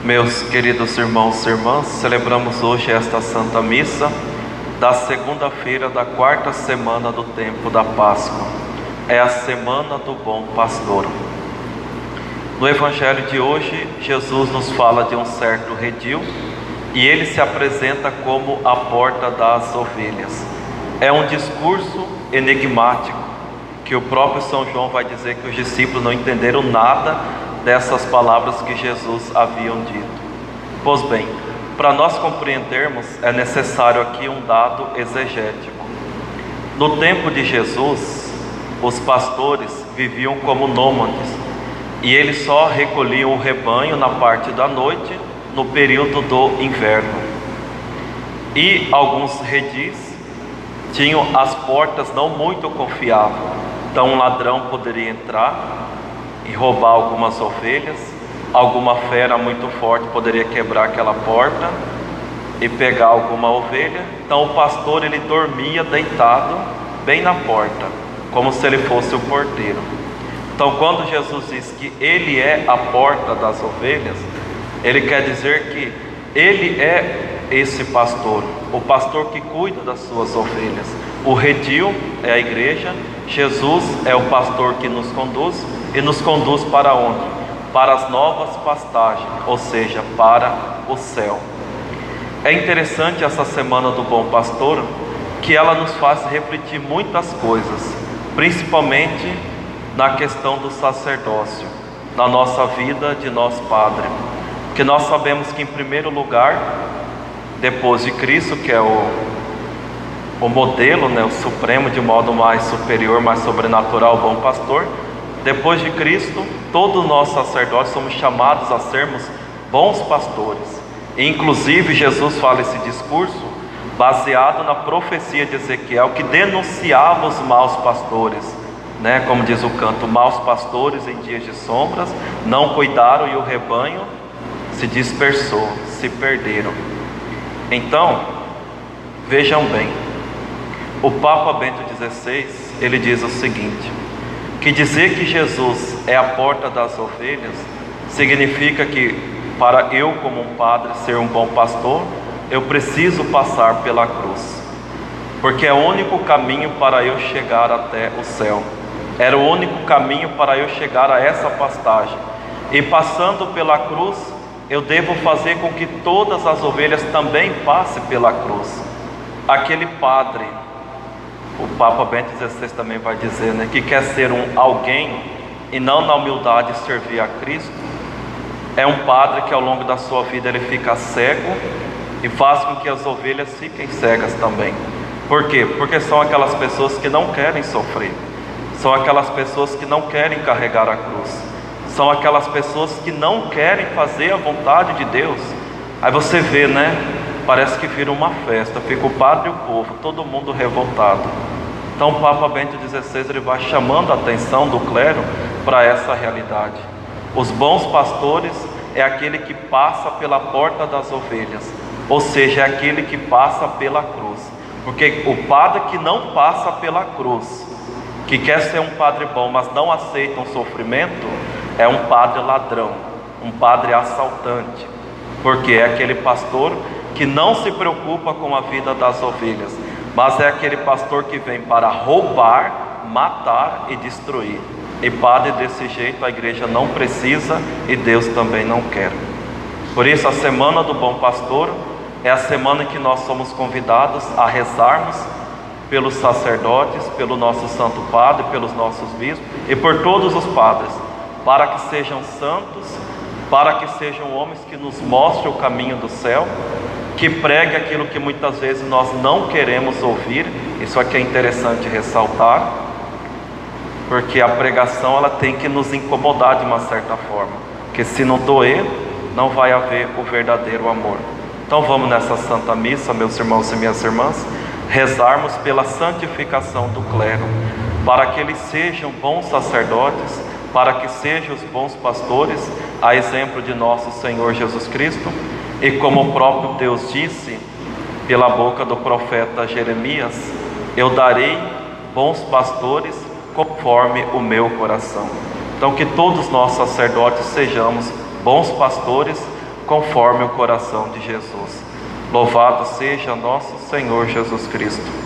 Meus queridos irmãos e irmãs, celebramos hoje esta Santa Missa da segunda-feira da quarta semana do tempo da Páscoa. É a Semana do Bom Pastor. No Evangelho de hoje, Jesus nos fala de um certo redil e ele se apresenta como a porta das ovelhas. É um discurso enigmático que o próprio São João vai dizer que os discípulos não entenderam nada dessas palavras que Jesus haviam dito. Pois bem, para nós compreendermos é necessário aqui um dado exegético. No tempo de Jesus, os pastores viviam como nômades e eles só recolhiam o rebanho na parte da noite, no período do inverno. E alguns redis tinham as portas não muito confiáveis, então um ladrão poderia entrar e roubar algumas ovelhas, alguma fera muito forte poderia quebrar aquela porta e pegar alguma ovelha. Então o pastor ele dormia deitado bem na porta, como se ele fosse o porteiro. Então quando Jesus diz que ele é a porta das ovelhas, ele quer dizer que ele é esse pastor, o pastor que cuida das suas ovelhas. O redil é a igreja, Jesus é o pastor que nos conduz, e nos conduz para onde? Para as novas pastagens, ou seja, para o céu. É interessante essa Semana do Bom Pastor, que ela nos faz refletir muitas coisas, principalmente na questão do sacerdócio, na nossa vida de nós padre. Porque nós sabemos que em primeiro lugar, depois de Cristo, que é o modelo, o supremo, de modo mais superior, mais sobrenatural, o bom pastor, depois de Cristo, todos nós sacerdotes somos chamados a sermos bons pastores. E, inclusive, Jesus fala esse discurso baseado na profecia de Ezequiel, que denunciava os maus pastores, como diz o canto: maus pastores em dias de sombras não cuidaram e o rebanho se dispersou, se perderam. Então, vejam bem, o Papa Bento XVI, ele diz o seguinte, que dizer que Jesus é a porta das ovelhas significa que para eu como um padre ser um bom pastor, eu preciso passar pela cruz, porque é o único caminho para eu chegar até o céu, era o único caminho para eu chegar a essa pastagem, e passando pela cruz, eu devo fazer com que todas as ovelhas também passem pela cruz. Aquele padre, o Papa Bento XVI também vai dizer, que quer ser alguém e não na humildade servir a Cristo, é um padre que ao longo da sua vida ele fica cego e faz com que as ovelhas fiquem cegas também. Por quê? Porque são aquelas pessoas que não querem sofrer, são aquelas pessoas que não querem carregar a cruz, são aquelas pessoas que não querem fazer a vontade de Deus. Aí você vê, parece que vira uma festa, fica o padre e o povo, todo mundo revoltado. Então o Papa Bento XVI ele vai chamando a atenção do clero para essa realidade. Os bons pastores é aquele que passa pela porta das ovelhas, ou seja, é aquele que passa pela cruz. Porque o padre que não passa pela cruz, que quer ser um padre bom, mas não aceita um sofrimento, é um padre ladrão, um padre assaltante. Porque é aquele pastor que não se preocupa com a vida das ovelhas, mas é aquele pastor que vem para roubar, matar e destruir. E padre desse jeito a igreja não precisa e Deus também não quer. Por isso a Semana do Bom Pastor é a semana em que nós somos convidados a rezarmos pelos sacerdotes, pelo nosso Santo Padre, pelos nossos bispos e por todos os padres, para que sejam santos, para que sejam homens que nos mostrem o caminho do céu, que pregue aquilo que muitas vezes nós não queremos ouvir. Isso aqui é interessante ressaltar, porque a pregação ela tem que nos incomodar de uma certa forma, porque se não doer, não vai haver o verdadeiro amor. Então vamos nessa Santa Missa, meus irmãos e minhas irmãs, rezarmos pela santificação do clero, para que eles sejam bons sacerdotes, para que sejam os bons pastores, a exemplo de nosso Senhor Jesus Cristo. E como o próprio Deus disse pela boca do profeta Jeremias: eu darei bons pastores conforme o meu coração. Então que todos nós sacerdotes sejamos bons pastores conforme o coração de Jesus. Louvado seja nosso Senhor Jesus Cristo.